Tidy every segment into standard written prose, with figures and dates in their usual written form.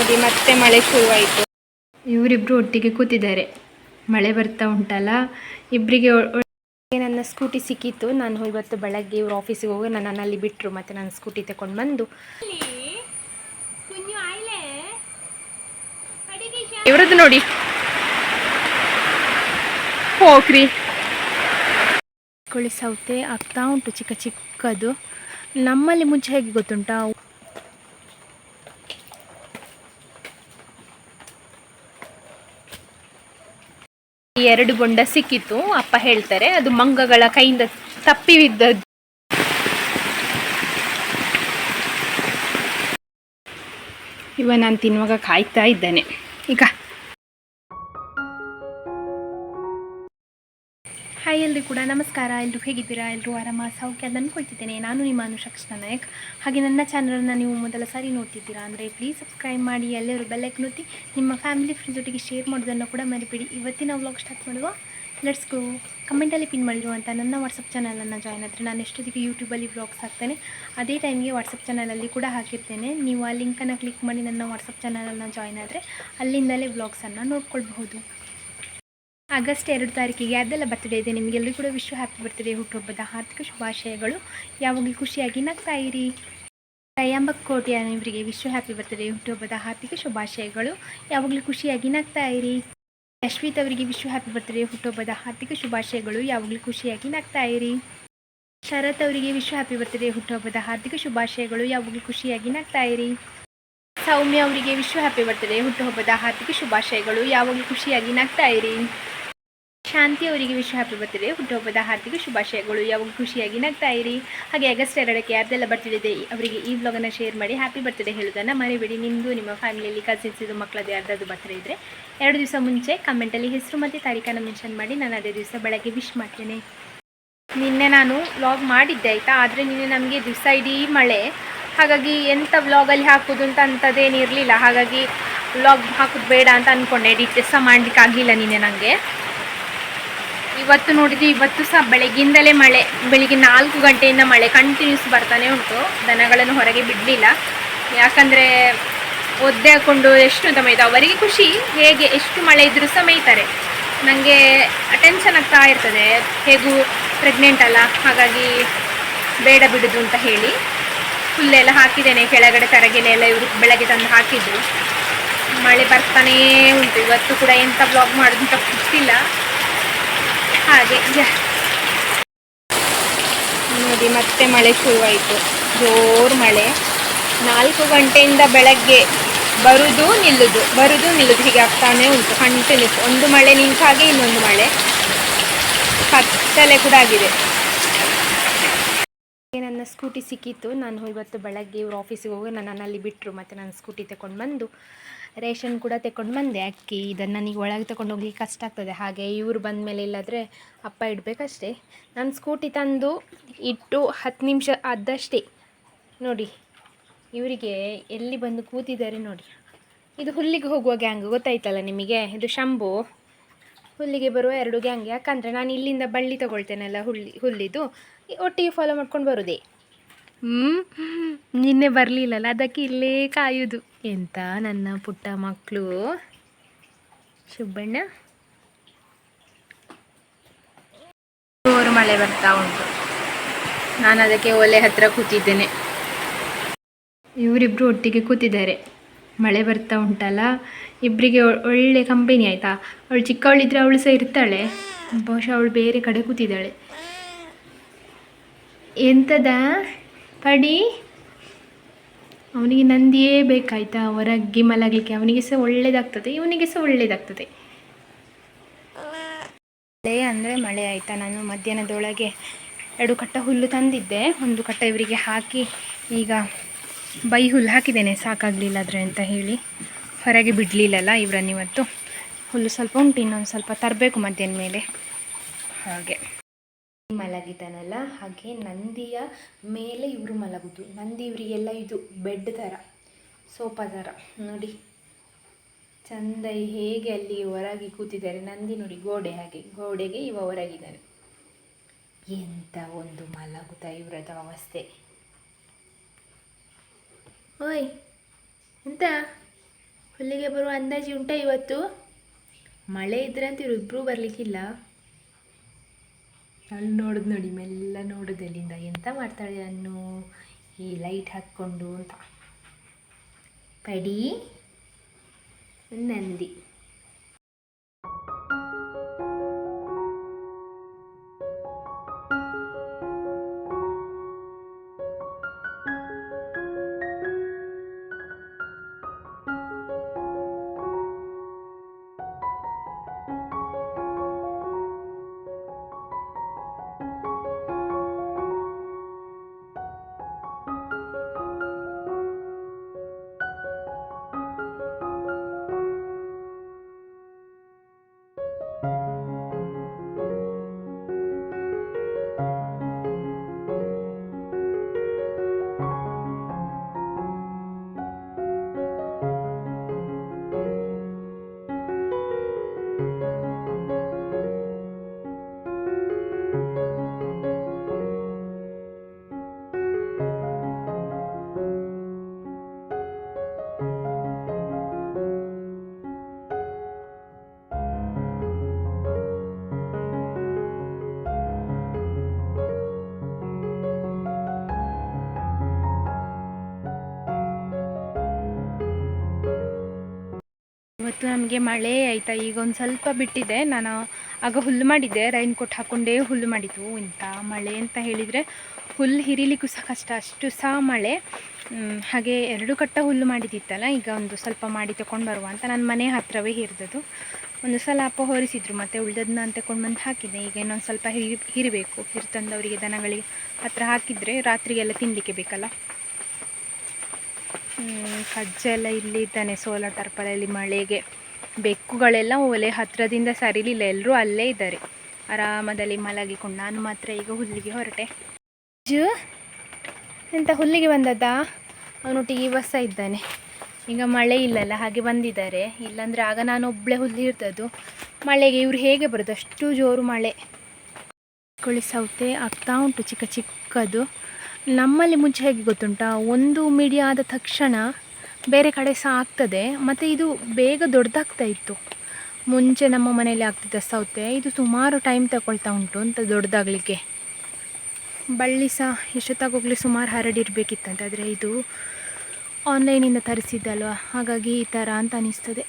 ನೋಡಿ ಮತ್ತೆ ಮಳೆ ಶುರುವಾಯಿತು. ಇವರಿಬ್ಬರು ಒಟ್ಟಿಗೆ ಕೂತಿದ್ದಾರೆ. ಮಳೆ ಬರ್ತಾ ಉಂಟಲ್ಲ, ಇಬ್ಬರಿಗೆ ನನ್ನ ಸ್ಕೂಟಿ ಸಿಕ್ಕಿತ್ತು. ನಾನು ಇವತ್ತು ಬೆಳಗ್ಗೆ ಇವ್ರ ಆಫೀಸಿಗೆ ಹೋಗಿ ನನ್ನನ್ನು ಅಲ್ಲಿ ಬಿಟ್ಟರು. ಮತ್ತು ನಾನು ಸ್ಕೂಟಿ ತಗೊಂಡು ಬಂದು ಇವ್ರದ್ದು ನೋಡಿ ಹೋಗ್ರಿ ಕೋಳಿ ಸೌತೆ ಆಗ್ತಾ ಉಂಟು, ಚಿಕ್ಕ ಚಿಕ್ಕದು. ನಮ್ಮಲ್ಲಿ ಮುಂಚೆ ಹೇಗೆ ಗೊತ್ತುಂಟಾ, ಎರಡು ಬೊಂಡ ಸಿಕ್ಕಿತ್ತು. ಅಪ್ಪ ಹೇಳ್ತಾರೆ ಅದು ಮಂಗಗಳ ಕೈಯಿಂದ ತಪ್ಪಿ ಬಿದ್ದದ್ದು. ಇವ ನಾನು ತಿನ್ನುವಾಗ ಕಾಯ್ತಾ ಇದ್ದಾನೆ. ಈಗ ಹಾಯ್ ಎಲ್ಲರೂ ಕೂಡ ನಮಸ್ಕಾರ. ಎಲ್ಲರೂ ಹೇಗಿದ್ದೀರಾ? ಎಲ್ಲರೂ ಆರಾಮ ಸೌಖ್ಯ ಅಂತ ಅಂದ್ಕೊಳ್ತಿದ್ದೇನೆ. ನಾನು ನಿಮ್ಮ ಅನುಷಕ್ಷಣ ನಾಯಕ್. ಹಾಗೆ ನನ್ನ ಚಾನಲನ್ನು ನೀವು ಮೊದಲ ಸಾರಿ ನೋಡ್ತಿದ್ದೀರಾ ಅಂದರೆ ಪ್ಲೀಸ್ ಸಬ್ಸ್ಕ್ರೈಬ್ ಮಾಡಿ, ಎಲ್ಲರೂ ಬೆಲ್ಲೈಕ್ ಒತ್ತಿ, ನಿಮ್ಮ ಫ್ಯಾಮಿಲಿ ಫ್ರೆಂಡ್ಸ್ ಒಟ್ಟಿಗೆ ಶೇರ್ ಮಾಡೋದನ್ನು ಕೂಡ ಮರಿಬೇಡಿ. ಇವತ್ತಿನ ವ್ಲಾಗ್ ಸ್ಟಾರ್ಟ್ ಮಾಡುವ. Let's go. ಕಮೆಂಟಲ್ಲಿ ಪಿನ್ ಮಾಡಿರುವಂಥ ನನ್ನ ವಾಟ್ಸಪ್ ಚಾನಲನ್ನು ಜಾಯ್ನ್ ಆದರೆ ನಾನು ಎಷ್ಟೊತ್ತಿಗೆ ಯೂಟ್ಯೂಬಲ್ಲಿ ವ್ಲಾಗ್ಸ್ ಹಾಕ್ತೇನೆ ಅದೇ ಟೈಮ್ಗೆ ವಾಟ್ಸಪ್ ಚಾನಲಲ್ಲಿ ಕೂಡ ಹಾಕಿರ್ತೇನೆ. ನೀವು ಆ ಲಿಂಕನ್ನು ಕ್ಲಿಕ್ ಮಾಡಿ ನನ್ನ ವಾಟ್ಸಪ್ ಚಾನಲನ್ನು ಜಾಯ್ನ್ ಆದರೆ ಅಲ್ಲಿಂದಲೇ ವ್ಲಾಗ್ಸನ್ನು ನೋಡ್ಕೊಳ್ಬಹುದು. ಆಗಸ್ಟ್ 2 ತಾರೀಕಿಗೆ ಅದೆಲ್ಲ ಬರ್ತ್ಡೇ ಇದೆ. ನಿಮಗೆಲ್ಲರೂ ಕೂಡ ವಿಶ್ ಹ್ಯಾಪಿ ಬರ್ತ್ಡೇ, ಹುಟ್ಟುಹಬ್ಬದ ಹಾರ್ದಿಕ ಶುಭಾಶಯಗಳು. ಯಾವಾಗಲೂ ಖುಷಿಯಾಗಿ ನಗ್ತಾ ಇರಿ. ತ್ರಯಾಂಬಕ್ ಕೋಟೆಯ ಇವರಿಗೆ ವಿಶ್ ಹ್ಯಾಪಿ ಬರ್ತ್ಡೇ, ಹುಟ್ಟುಹಬ್ಬದ ಹಾರ್ದಿಕ ಶುಭಾಶಯಗಳು. ಯಾವಾಗಲೂ ಖುಷಿಯಾಗಿ ನಗ್ತಾ ಇರಿ. ಯಶ್ವಿತ್ ಅವರಿಗೆ ವಿಶ್ ಹ್ಯಾಪಿ ಬರ್ತ್ಡೇ, ಹುಟ್ಟುಹಬ್ಬದ ಹಾರ್ದಿಕ ಶುಭಾಶಯಗಳು. ಯಾವಾಗಲೂ ಖುಷಿಯಾಗಿ ನಗ್ತಾ ಇರಿ. ಶರತ್ ಅವರಿಗೆ ವಿಶ್ ಹ್ಯಾಪಿ ಬರ್ತ್ಡೇ, ಹುಟ್ಟುಹಬ್ಬದ ಹಾರ್ದಿಕ ಶುಭಾಶಯಗಳು. ಯಾವಾಗಲೂ ಖುಷಿಯಾಗಿ ನಗ್ತಾ ಇರಿ. ಸೌಮ್ಯ ಅವರಿಗೆ ವಿಶ್ ಹ್ಯಾಪಿ ಬರ್ತ್ಡೇ, ಹುಟ್ಟುಹಬ್ಬದ ಹಾರ್ದಿಕ ಶುಭಾಶಯಗಳು. ಯಾವಾಗಲೂ ಖುಷಿಯಾಗಿ ನಗ್ತಾ ಇರಿ. ಶಾಂತಿ ಅವರಿಗೆ ವಿಶ್ ಹ್ಯಾಪಿ ಬರ್ತ್ಡೇ, ಹುಟ್ಟುಹಬ್ಬದ ಹಾರ್ದಿಕ ಶುಭಾಶಯಗಳು. ಯಾವಾಗಲೂ ಖುಷಿಯಾಗಿ ನಗ್ತಾ ಇರಿ. ಹಾಗೆ ಆಗಸ್ಟ್ 2ಕ್ಕೆ ಯಾರ್ದೆಲ್ಲ ಬರ್ತ್ಡೇ ಇದೆ ಅವರಿಗೆ ಈ ವ್ಲಾಗನ್ನು ಶೇರ್ ಮಾಡಿ ಹ್ಯಾಪಿ ಬರ್ತ್ಡೇ ಹೇಳೋದನ್ನು ಮರಿಬೇಡಿ. ನಿಮ್ಮದು, ನಿಮ್ಮ ಫ್ಯಾಮಿಲಿಯಲ್ಲಿ ಕಸಿನ್ಸ್ ಇದು ಮಕ್ಕಳದ್ದು ಯಾರ್ದಾದ್ರು ಬರ್ತ್ಡೇ ಇದ್ದರೆ 2 ದಿವಸ ಮುಂಚೆ ಕಮೆಂಟಲ್ಲಿ ಹೆಸರು ಮತ್ತು ತಾರೀಖನ್ನು ಮೆನ್ಷನ್ ಮಾಡಿ ನಾನು ಅದೇ ದಿವಸ ಬೆಳಗ್ಗೆ ವಿಶ್ ಮಾಡ್ತೇನೆ. ನಿನ್ನೆ ನಾನು ವ್ಲಾಗ್ ಮಾಡಿದ್ದೆ ಆಯಿತಾ, ಆದರೆ ನಿನ್ನೆ ನಮಗೆ ದಿವಸ ಇಡೀ ಮಳೆ, ಹಾಗಾಗಿ ಎಂಥ ವ್ಲಾಗಲ್ಲಿ ಹಾಕೋದು ಅಂತ ಅಂಥದ್ದೇನಿರಲಿಲ್ಲ. ಹಾಗಾಗಿ ವ್ಲಾಗ್ ಹಾಕೋದು ಬೇಡ ಅಂತ ಅಂದ್ಕೊಂಡೆ. ಎಡಿಟ್ ಸಹ ಮಾಡಲಿಕ್ಕೆ ಆಗಲಿಲ್ಲ ನಿನ್ನೆ ನನಗೆ. ಇವತ್ತು ನೋಡಿದರೆ ಇವತ್ತು ಸಹ ಬೆಳಗ್ಗಿಂದಲೇ ಮಳೆ, ಬೆಳಿಗ್ಗೆ 4 ಗಂಟೆಯಿಂದ ಮಳೆ ಕಂಟಿನ್ಯೂಸ್ ಬರ್ತಾನೆ ಉಂಟು. ದನಗಳನ್ನು ಹೊರಗೆ ಬಿಡಲಿಲ್ಲ, ಯಾಕಂದರೆ ಒದ್ದೆ ಹಾಕ್ಕೊಂಡು ಎಷ್ಟು ಅಂತ ಮೇಯ್ತು. ಅವರಿಗೆ ಖುಷಿ, ಹೇಗೆ ಎಷ್ಟು ಮಳೆ ಇದ್ದರೂ ಸಹ ಮೇಯ್ತಾರೆ. ನನಗೆ ಟೆನ್ಷನ್ ಆಗ್ತಾ ಇರ್ತದೆ, ಹೇಗೂ ಪ್ರೆಗ್ನೆಂಟ್ ಅಲ್ಲ, ಹಾಗಾಗಿ ಬೇಡ ಬಿಡೋದು ಅಂತ ಹೇಳಿ ಹುಲ್ಲೆಲ್ಲ ಹಾಕಿದ್ದೇನೆ. ಕೆಳಗಡೆ ತರಗೆಲೆಲ್ಲ ಇವರು ಬೆಳಗ್ಗೆ ತಂದು ಹಾಕಿದ್ದು. ಮಳೆ ಬರ್ತಾನೇ ಉಂಟು. ಇವತ್ತು ಕೂಡ ಎಂಥ ಬ್ಲಾಗ್ ಮಾಡೋದು ಅಂತ ಗೊತ್ತಿಲ್ಲ. ಹಾಗೆ ನೋಡಿ ಮತ್ತೆ ಮಳೆ ಶುರುವಾಯಿತು, ಜೋರು ಮಳೆ. 4 ಗಂಟೆಯಿಂದ ಬೆಳಗ್ಗೆ ಬರುವುದು ನಿಲ್ಲುದು ಹೀಗೆ ಆಗ್ತಾನೆ ಉಂಟು ಕಂಟಿನ್ಯೂಸ್. ಒಂದು ಮಳೆ ನಿಂತ ಹಾಗೆ ಇನ್ನೊಂದು ಮಳೆ, ಕತ್ತಲೆ ಕೂಡ ಆಗಿದೆ. ನನ್ನ ಸ್ಕೂಟಿ ಸಿಕ್ಕಿತ್ತು. ನಾನು ಇವತ್ತು ಬೆಳಗ್ಗೆ ಇವ್ರ ಆಫೀಸಿಗೆ ಹೋಗಿ ನನ್ನನ್ನು ಅಲ್ಲಿ ಬಿಟ್ಟರು. ಮತ್ತು ನಾನು ಸ್ಕೂಟಿ ತಗೊಂಡು ಬಂದು ರೇಷನ್ ಕೂಡ ತಗೊಂಡು ಬಂದೆ. ಅಕ್ಕಿ ಇದನ್ನು ನನಗೆ ಒಳಗೆ ತಗೊಂಡು ಹೋಗ್ಲಿಕ್ಕೆ ಕಷ್ಟ ಆಗ್ತದೆ. ಹಾಗೆ ಇವರು ಬಂದ ಮೇಲೆ ಇಲ್ಲಾದರೆ ಅಪ್ಪ ಇಡಬೇಕಷ್ಟೇ. ನಾನು ಸ್ಕೂಟಿ ತಂದು ಇಟ್ಟು 10 ನಿಮಿಷ ಆದಷ್ಟೇ ನೋಡಿ ಇವರಿಗೆ ಎಲ್ಲಿ ಬಂದು ಕೂತಿದ್ದಾರೆ ನೋಡಿ. ಇದು ಹುಲ್ಲಿಗೆ ಹೋಗುವ ಗ್ಯಾಂಗ್ ಗೊತ್ತಾಯ್ತಲ್ಲ ನಿಮಗೆ, ಇದು ಶಂಭು. ಹುಲ್ಲಿಗೆ ಬರುವ 2 ಗ್ಯಾಂಗ್. ಯಾಕಂದರೆ ನಾನು ಇಲ್ಲಿಂದ ಬಳ್ಳಿ ತೊಗೊಳ್ತೇನಲ್ಲ ಹುಲ್ಲಿದು, ಒಟ್ಟಿಗೆ ಫಾಲೋ ಮಾಡ್ಕೊಂಡು ಬರೋದೇ. ನಿನ್ನೆ ಬರಲಿಲ್ಲಲ್ಲ, ಅದಕ್ಕೆ ಇಲ್ಲೇ ಕಾಯುವುದು. ಎಂತ ನನ್ನ ಪುಟ್ಟ ಮಕ್ಕಳು. ಶುಭಣ್ಣ ಜೋರು ಮಳೆ ಬರ್ತಾ ಉಂಟು. ನಾನು ಅದಕ್ಕೆ ಒಲೆ ಹತ್ರ ಕೂತಿದ್ದೇನೆ. ಇವರಿಬ್ಬರು ಒಟ್ಟಿಗೆ ಕೂತಿದ್ದಾರೆ. ಮಳೆ ಬರ್ತಾ ಉಂಟಲ್ಲ, ಇಬ್ಬರಿಗೆ ಒಳ್ಳೆ ಕಂಪನಿ ಆಯಿತಾ. ಅವಳು ಚಿಕ್ಕವಳಿದ್ರೆ ಅವಳು ಸಹ ಇರ್ತಾಳೆ, ಬಹುಶಃ ಅವಳು ಬೇರೆ ಕಡೆ ಕೂತಿದ್ದಾಳೆ. ಎಂತದ ಪಡಿ, ಅವನಿಗೆ ನಂದಿಯೇ ಬೇಕಾಯ್ತಾ ಹೊರಗೆ ಮಲಗಲಿಕ್ಕೆ. ಅವನಿಗೆ ಸಹ ಒಳ್ಳೇದಾಗ್ತದೆ, ಇವನಿಗೆ ಸಹ ಒಳ್ಳೇದಾಗ್ತದೆ. ಮಳೆ ಅಂದರೆ ಮಳೆ ಆಯಿತಾ. ನಾನು ಮಧ್ಯಾಹ್ನದೊಳಗೆ 2 ಕಟ್ಟ ಹುಲ್ಲು ತಂದಿದ್ದೆ, 1 ಕಟ್ಟ ಇವರಿಗೆ ಹಾಕಿ ಈಗ ಬೈ ಹುಲ್ಲು ಹಾಕಿದ್ದೇನೆ. ಸಾಕಾಗಲಿಲ್ಲ ಆದರೆ ಅಂತ ಹೇಳಿ ಹೊರಗೆ ಬಿಡಲಿಲ್ಲಲ್ಲ ಇವರನ್ನು. ಇವತ್ತು ಹುಲ್ಲು ಸ್ವಲ್ಪ ಉಂಟು, ಇನ್ನೊಂದು ಸ್ವಲ್ಪ ತರಬೇಕು ಮಧ್ಯಾಹ್ನ ಮೇಲೆ. ಹಾಗೆ ಮಲಗಿದ್ದಾನಲ್ಲ, ಹಾಗೆ ನಂದಿಯ ಮೇಲೆ ಇವರು ಮಲಗುದು. ನಂದಿ ಇವರಿಗೆಲ್ಲ ಇದು ಬೆಡ್ ಥರ, ಸೋಫಾ ಥರ ನೋಡಿ ಚಂದ ಹೇಗೆ ಅಲ್ಲಿ ಹೊರಗೆ ಕೂತಿದ್ದಾರೆ. ನಂದಿ ನೋಡಿ ಗೋಡೆ, ಹಾಗೆ ಗೋಡೆಗೆ ಇವ ಹೊರಗಿದ್ದಾನೆ. ಎಂಥ ಒಂದು ಮಲಗುತ್ತಾ ಇವರದ ಅವಸ್ಥೆ. ಓಯ್ ಎಂತ ಹುಲ್ಲಿಗೆ ಬರುವ ಅಂದಾಜು ಉಂಟಾ ಇವತ್ತು? ಮಳೆ ಇದ್ರೆ ಅಂತ ಇಬ್ಬರೂ ಬರಲಿಕ್ಕಿಲ್ಲ. ಅಲ್ಲಿ ನೋಡೋದು ನೋಡಿ, ಮೆಲ್ಲ ನೋಡೋದು ಅಲ್ಲಿಂದ ಎಂತ ಮಾಡ್ತಾಳೆ ಅನ್ನು ಈ ಲೈಟ್ ಹಾಕ್ಕೊಂಡು ಅಂತ. ಪಡಿ ನಂದಿ. ಇವತ್ತು ನಮಗೆ ಮಳೆ ಆಯಿತಾ, ಈಗ ಒಂದು ಸ್ವಲ್ಪ ಬಿಟ್ಟಿದೆ. ನಾನು ಆಗ ಹುಲ್ಲು ಮಾಡಿದ್ದೆ, ರೈನ್ ಕೋಟ್ ಹಾಕ್ಕೊಂಡೇ ಹುಲ್ಲು ಮಾಡಿದ್ದು. ಇಂಥ ಮಳೆ ಅಂತ ಹೇಳಿದರೆ ಹುಲ್ಲು ಹಿರಿಲಿಕ್ಕೂ ಸಹ ಕಷ್ಟ, ಅಷ್ಟು ಸಹ ಮಳೆ. ಹಾಗೆ 2 ಕಟ್ಟ ಹುಲ್ಲು ಮಾಡಿದ್ದಿತ್ತಲ್ಲ, ಈಗ ಒಂದು ಸ್ವಲ್ಪ ಮಾಡಿ ತಗೊಂಡು ಬರುವ ಅಂತ ನನ್ನ ಮನೆ ಹತ್ತಿರವೇ ಹಿರಿದದು. ಒಂದು ಸಲ ಅಪ್ಪ ಹೊರಿಸಿದ್ರು, ಮತ್ತು ಉಳಿದದ್ದು ನಾನು ತಗೊಂಡು ಬಂದು ಹಾಕಿದ್ದೆ. ಈಗ ಇನ್ನೊಂದು ಸ್ವಲ್ಪ ಹಿರಬೇಕು. ಹಿರಿತಂದವರಿಗೆ ದನಗಳಿಗೆ ಹತ್ತಿರ ಹಾಕಿದರೆ ರಾತ್ರಿಗೆಲ್ಲ ತಿನ್ನಲಿಕ್ಕೆ ಬೇಕಲ್ಲ. ಕಜ್ಜ ಎಲ್ಲ ಇಲ್ಲಿದ್ದಾನೆ ಸೋಲಾರ್ ಟರ್ಪಲಲ್ಲಿ. ಮಳೆಗೆ ಬೆಕ್ಕುಗಳೆಲ್ಲ ಒಲೆ ಹತ್ತಿರದಿಂದ ಸರಿಲಿಲ್ಲ, ಎಲ್ಲರೂ ಅಲ್ಲೇ ಇದ್ದಾರೆ ಆರಾಮದಲ್ಲಿ ಮಲಗಿಕೊಂಡು. ನಾನು ಮಾತ್ರ ಈಗ ಹುಲ್ಲಿಗೆ ಹೊರಟೆ. ಎಂತ ಹುಲ್ಲಿಗೆ ಬಂದದ್ದ? ಅವನೊಟ್ಟಿಗೆ ಬಸ್ಸ ಇದ್ದಾನೆ. ಈಗ ಮಳೆ ಇಲ್ಲಲ್ಲ, ಹಾಗೆ ಬಂದಿದ್ದಾರೆ. ಇಲ್ಲಾಂದರೆ ಆಗ ನಾನು ಒಬ್ಬಳೇ ಹುಲ್ಲು ಇರ್ತದ್ದು. ಮಳೆಗೆ ಇವರು ಹೇಗೆ ಬರೋದು, ಅಷ್ಟು ಜೋರು ಮಳೆ. ಕೋಳಿ ಸೌತೆ ಆಗ್ತಾ ಉಂಟು ಚಿಕ್ಕ ಚಿಕ್ಕದು. ನಮ್ಮಲ್ಲಿ ಮುಂಚೆ ಹೇಗೆ ಗೊತ್ತುಂಟಾ, ಒಂದು ಮೀಡಿಯಾ ಆದ ತಕ್ಷಣ ಬೇರೆ ಕಡೆ ಸಹ ಆಗ್ತದೆ. ಮತ್ತು ಇದು ಬೇಗ ದೊಡ್ಡದಾಗ್ತಾ ಇತ್ತು. ಮುಂಚೆ ನಮ್ಮ ಮನೆಯಲ್ಲಿ ಆಗ್ತಿದ್ದ ಸೌತೆ ಇದು ಸುಮಾರು ಟೈಮ್ ತಗೊಳ್ತಾ ಉಂಟು ಅಂತ ದೊಡ್ಡದಾಗಲಿಕ್ಕೆ. ಬಳ್ಳಿ ಸಹ ಎಷ್ಟೊತ್ತಾಗೋಗ್ಲಿ ಸುಮಾರು ಹರಡಿರಬೇಕಿತ್ತಂತೆ. ಆದರೆ ಇದು ಆನ್ಲೈನಿಂದ ತರಿಸಿದ್ದಲ್ವ, ಹಾಗಾಗಿ ಈ ಥರ ಅಂತ ಅನಿಸ್ತದೆ.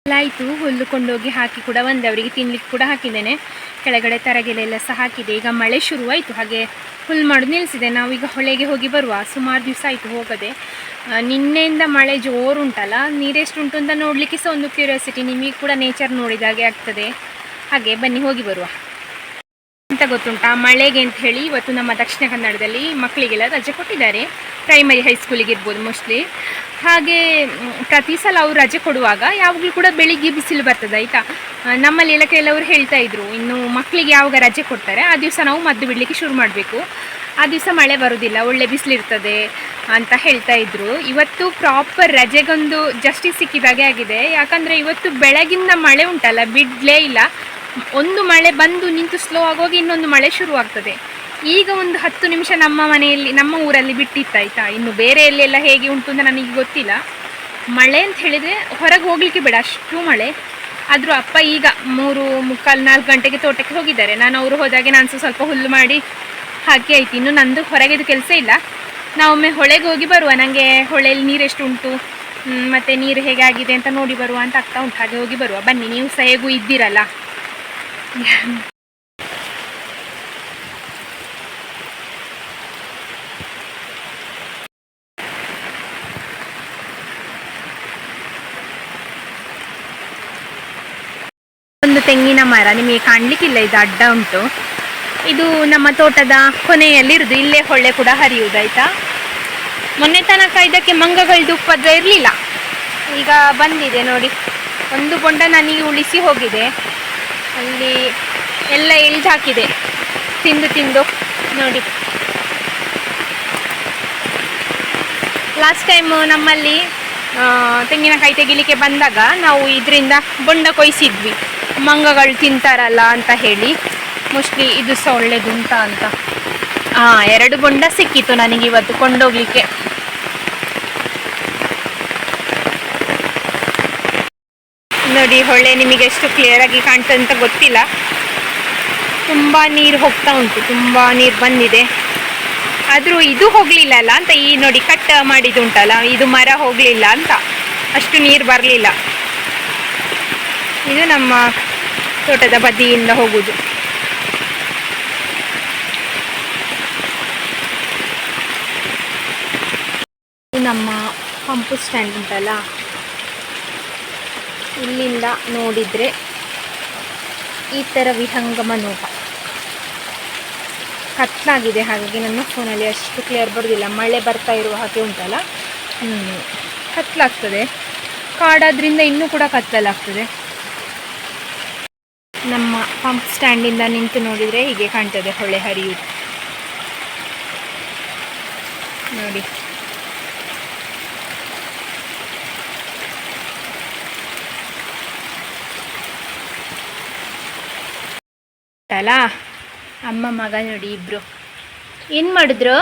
ಆಯಿತು, ಹುಲ್ಲು ಕೊಂಡೋಗಿ ಹಾಕಿ ಕೂಡ ಬಂದೆ. ಅವರಿಗೆ ತಿನ್ಲಿಕ್ಕೆ ಕೂಡ ಹಾಕಿದ್ದೇನೆ. ಕೆಳಗಡೆ ತರಗೆಲೆಲ್ಲ ಸಹ ಹಾಕಿದೆ. ಈಗ ಮಳೆ ಶುರುವಾಯಿತು, ಹಾಗೆ ಹುಲ್ಲು ಮಾಡೋದು ನಿಲ್ಲಿಸಿದೆ. ನಾವೀಗ ಹೊಳೆಗೆ ಹೋಗಿ ಬರುವ. ಸುಮಾರು ದಿವಸ ಆಯಿತು ಹೋಗದೆ. ನಿನ್ನೆಯಿಂದ ಮಳೆ ಜೋರು ಉಂಟಲ್ಲ, ನೀರೆಷ್ಟುಂಟು ಅಂತ ನೋಡಲಿಕ್ಕೆ ಸಹ ಒಂದು ಕ್ಯೂರಿಯಾಸಿಟಿ. ನಿಮಗೆ ಕೂಡ ನೇಚರ್ ನೋಡಿದಾಗೆ ಆಗ್ತದೆ. ಹಾಗೆ ಬನ್ನಿ ಹೋಗಿ ಬರುವ. ಅಂತ ಗೊತ್ತುಂಟಾ, ಮಳೆಗೆ ಅಂತ ಹೇಳಿ ಇವತ್ತು ನಮ್ಮ ದಕ್ಷಿಣ ಕನ್ನಡದಲ್ಲಿ ಮಕ್ಕಳಿಗೆಲ್ಲ ರಜೆ ಕೊಟ್ಟಿದ್ದಾರೆ. ಪ್ರೈಮರಿ ಹೈಸ್ಕೂಲಿಗೆ ಇರ್ಬೋದು ಮೋಸ್ಟ್ಲಿ. ಹಾಗೆ ಪ್ರತಿ ಸಲ ಅವರು ರಜೆ ಕೊಡುವಾಗ ಯಾವಾಗಲೂ ಕೂಡ ಬೆಳಿಗ್ಗೆ ಬಿಸಿಲು ಬರ್ತದೆ ಆಯಿತಾ. ನಮ್ಮಲ್ಲಿ ಎಲ್ಲ ಕೆಲವರು ಹೇಳ್ತಾ ಇದ್ರು, ಇನ್ನು ಮಕ್ಕಳಿಗೆ ಯಾವಾಗ ರಜೆ ಕೊಡ್ತಾರೆ ಆ ದಿವಸ ನಾವು ಮದ್ದು ಬಿಡಲಿಕ್ಕೆ ಶುರು ಮಾಡಬೇಕು, ಆ ದಿವಸ ಮಳೆ ಬರೋದಿಲ್ಲ, ಒಳ್ಳೆ ಬಿಸಿಲಿರ್ತದೆ ಅಂತ ಹೇಳ್ತಾ ಇದ್ರು. ಇವತ್ತು ಪ್ರಾಪರ್ ರಜೆಗೊಂದು ಜಸ್ಟಿಸ್ ಸಿಕ್ಕಿದಾಗೆ ಆಗಿದೆ. ಯಾಕಂದರೆ ಇವತ್ತು ಬೆಳಗಿಂದ ಮಳೆ ಉಂಟಲ್ಲ, ಬಿಡಲೇ ಇಲ್ಲ. ಒಂದು ಮಳೆ ಬಂದು ನಿಂತು ಸ್ಲೋ ಆಗೋಗಿ ಇನ್ನೊಂದು ಮಳೆ ಶುರುವಾಗ್ತದೆ. ಈಗ ಒಂದು 10 ನಿಮಿಷ ನಮ್ಮ ಮನೆಯಲ್ಲಿ, ನಮ್ಮ ಊರಲ್ಲಿ ಬಿಟ್ಟಿತ್ತಾಯ್ತಾ. ಇನ್ನು ಬೇರೆ ಎಲ್ಲೆಲ್ಲ ಹೇಗೆ ಉಂಟು ಅಂತ ನನಗೆ ಗೊತ್ತಿಲ್ಲ. ಮಳೆ ಅಂತ ಹೇಳಿದರೆ ಹೊರಗೆ ಹೋಗಲಿಕ್ಕೆ ಬೇಡ, ಅಷ್ಟು ಮಳೆ. ಆದರೂ ಅಪ್ಪ ಈಗ 3:45-4 ಗಂಟೆಗೆ ತೋಟಕ್ಕೆ ಹೋಗಿದ್ದಾರೆ. ನಾನು ಅವರು ಹೋದಾಗೆ ನಾನು ಸ್ವಲ್ಪ ಹುಲ್ಲು ಮಾಡಿ ಹಾಕಿ ಆಯ್ತು. ಇನ್ನು ನಂದು ಹೊರಗೆದು ಕೆಲಸ ಇಲ್ಲ. ನಾವೊಮ್ಮೆ ಹೊಳೆಗೆ ಹೋಗಿ ಬರುವ. ನನಗೆ ಹೊಳೆಯಲ್ಲಿ ನೀರೆಷ್ಟು ಉಂಟು ಮತ್ತು ನೀರು ಹೇಗಾಗಿದೆ ಅಂತ ನೋಡಿ ಬರುವ ಅಂತ ಆಗ್ತಾ ಉಂಟು. ಹಾಗೆ ಹೋಗಿ ಬರುವ. ಬನ್ನಿ, ನೀವು ಸಹ ಹೇಗೂ ಇದ್ದೀರಲ್ಲ. ಒಂದು ತೆಂಗಿನ ಮರ ನಿಮಗೆ ಕಾಣಲಿಕ್ಕಿಲ್ಲ, ಇದು ಅಡ್ಡ ಉಂಟು. ಇದು ನಮ್ಮ ತೋಟದ ಕೊನೆಯಲ್ಲಿರುವುದು. ಇಲ್ಲೇ ಹೊಳೆ ಕೂಡ ಹರಿಯುವುದಾಯ್ತಾ. ಮೊನ್ನೆ ತನಕ ಇದಕ್ಕೆ ಮಂಗಗಳದ್ದು ಉಪದ್ರ ಇರಲಿಲ್ಲ, ಈಗ ಬಂದಿದೆ ನೋಡಿ. ಒಂದು ಬೊಂಡ ನನಗೆ ಉಳಿಸಿ ಹೋಗಿದೆ, ಅಲ್ಲಿ ಎಲ್ಲ ಇಳಿದು ಹಾಕಿದೆ ತಿಂದು ತಿಂದು ನೋಡಿ. ಲಾಸ್ಟ್ ಟೈಮ್ ನಮ್ಮಲ್ಲಿ ತೆಂಗಿನಕಾಯಿ ತೆಗಿಲಿಕ್ಕೆ ಬಂದಾಗ ನಾವು ಇದರಿಂದ ಬೊಂಡ ಕೊಯ್ಸಿದ್ವಿ, ಮಂಗಗಳು ತಿಂತಾರಲ್ಲ ಅಂತ ಹೇಳಿ. ಮೋಸ್ಟ್ಲಿ ಇದು ಸಹ ಒಳ್ಳೇದುಂಟ ಅಂತ. 2 ಬೊಂಡ ಸಿಕ್ಕಿತ್ತು ನನಗೆ ಇವತ್ತು ಕೊಂಡೋಗ್ಲಿಕ್ಕೆ. ನೋಡಿ ಹೊಳೆ ನಿಮಗೆ ಎಷ್ಟು ಕ್ಲಿಯರ್ ಆಗಿ ಕಾಣ್ತದೆ ಅಂತ ಗೊತ್ತಿಲ್ಲ. ತುಂಬ ನೀರು ಹೋಗ್ತಾ ಉಂಟು, ತುಂಬ ನೀರು ಬಂದಿದೆ. ಆದರೂ ಇದು ಹೋಗಲಿಲ್ಲ ಅಲ್ಲ ಅಂತ, ಈ ನೋಡಿ ಕಟ್ ಮಾಡಿದುಂಟಲ್ಲ, ಇದು ಮರ ಹೋಗಲಿಲ್ಲ ಅಂತ, ಅಷ್ಟು ನೀರು ಬರಲಿಲ್ಲ. ಇದು ನಮ್ಮ ತೋಟದ ಬದಿಯಿಂದ ಹೋಗುದು. ನಮ್ಮ ಪಂಪು ಸ್ಟ್ಯಾಂಡ್ ಉಂಟಲ್ಲ, ಇಲ್ಲಿಂದ ನೋಡಿದರೆ ಈ ಥರ ವಿಹಂಗಮ ನೋಟ. ಕತ್ಲಾಗಿದೆ, ಹಾಗಾಗಿ ನನ್ನ ಫೋನಲ್ಲಿ ಅಷ್ಟು ಕ್ಲಿಯರ್ ಬರೋದಿಲ್ಲ. ಮಳೆ ಬರ್ತಾ ಇರುವ ಹಾಗೆ ಉಂಟಲ್ಲ, ಕತ್ಲಾಗ್ತದೆ. ಕಾಡಾದ್ರಿಂದ ಇನ್ನೂ ಕೂಡ ಕತ್ತಲಾಗ್ತದೆ. ನಮ್ಮ ಪಂಪ್ ಸ್ಟ್ಯಾಂಡಿಂದ ನಿಂತು ನೋಡಿದರೆ ಹೀಗೆ ಕಾಣ್ತದೆ ಹೊಳೆ ಹರಿಯುವುದು ನೋಡಿ. ಅಲ್ಲ ಅಮ್ಮ ಮಗ ನೋಡಿ ಇಬ್ರು ಏನು ಮಾಡಿದ್ರು.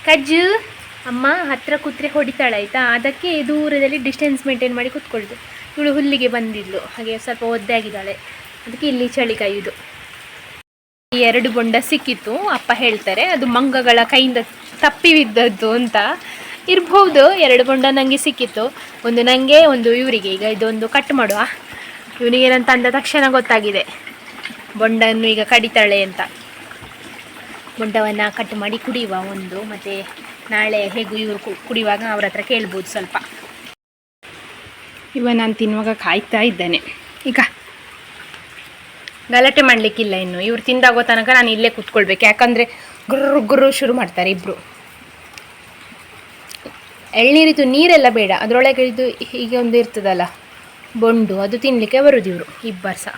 ಕಜ್ಜು ಅಮ್ಮ ಹತ್ರ ಕೂತ್ರೆ ಹೊಡಿತಾಳಾಯ್ತಾ, ಅದಕ್ಕೆ ದೂರದಲ್ಲಿ ಡಿಸ್ಟೆನ್ಸ್ ಮೇಂಟೈನ್ ಮಾಡಿ ಕೂತ್ಕೊಳ್ತು. ಇವಳು ಹುಲ್ಲಿಗೆ ಬಂದಿದ್ಲು, ಹಾಗೆ ಸ್ವಲ್ಪ ಒದ್ದೆ ಆಗಿದ್ದಾಳೆ, ಅದಕ್ಕೆ ಇಲ್ಲಿ ಚಳಿ ಕಾಯುವುದು. 2 ಬೊಂಡ ಸಿಕ್ಕಿತ್ತು, ಅಪ್ಪ ಹೇಳ್ತಾರೆ ಅದು ಮಂಗಗಳ ಕೈಯಿಂದ ತಪ್ಪಿ ಬಿದ್ದದ್ದು ಅಂತ ಇರ್ಬೋದು. 2 ಬೊಂಡ ನನಗೆ ಸಿಕ್ಕಿತ್ತು, ಒಂದು ನನಗೆ, ಒಂದು ಇವರಿಗೆ. ಈಗ ಇದೊಂದು ಕಟ್ ಮಾಡುವ. ಇವನಿಗೇನಂತ ಅಂದ ತಕ್ಷಣ ಗೊತ್ತಾಗಿದೆ ಬೊಂಡನ್ನು ಈಗ ಕಡಿತಾಳೆ ಅಂತ. ಬೊಂಡವನ್ನು ಕಟ್ ಮಾಡಿ ಕುಡಿಯುವ ಒಂದು, ಮತ್ತು ನಾಳೆ ಹೇಗೂ ಇವರು ಕುಡಿಯುವಾಗ ಅವ್ರ ಹತ್ರ ಕೇಳ್ಬೋದು ಸ್ವಲ್ಪ. ನಾನು ತಿನ್ನುವಾಗ ಕಾಯ್ತಾ ಇದ್ದಾನೆ. ಈಗ ಗಲಾಟೆ ಮಾಡಲಿಕ್ಕಿಲ್ಲ ಇನ್ನು, ಇವ್ರು ತಿಂದಾಗೋ ತನಕ ನಾನು ಇಲ್ಲೇ ಕೂತ್ಕೊಳ್ಬೇಕು, ಯಾಕಂದರೆ ಗುರ್ರು ಗುರ್ರು ಶುರು ಮಾಡ್ತಾರೆ ಇಬ್ಬರು. ಎಳ್ನೀರಿತು ನೀರೆಲ್ಲ ಬೇಡ, ಅದರೊಳಗೆ ಇದು ಹೀಗೆ ಒಂದು ಇರ್ತದಲ್ಲ ಬೊಂಡು, ಅದು ತಿನ್ನಲಿಕ್ಕೆ ಬರೋದು ಇವರು ಇಬ್ಬರು ಸಹ.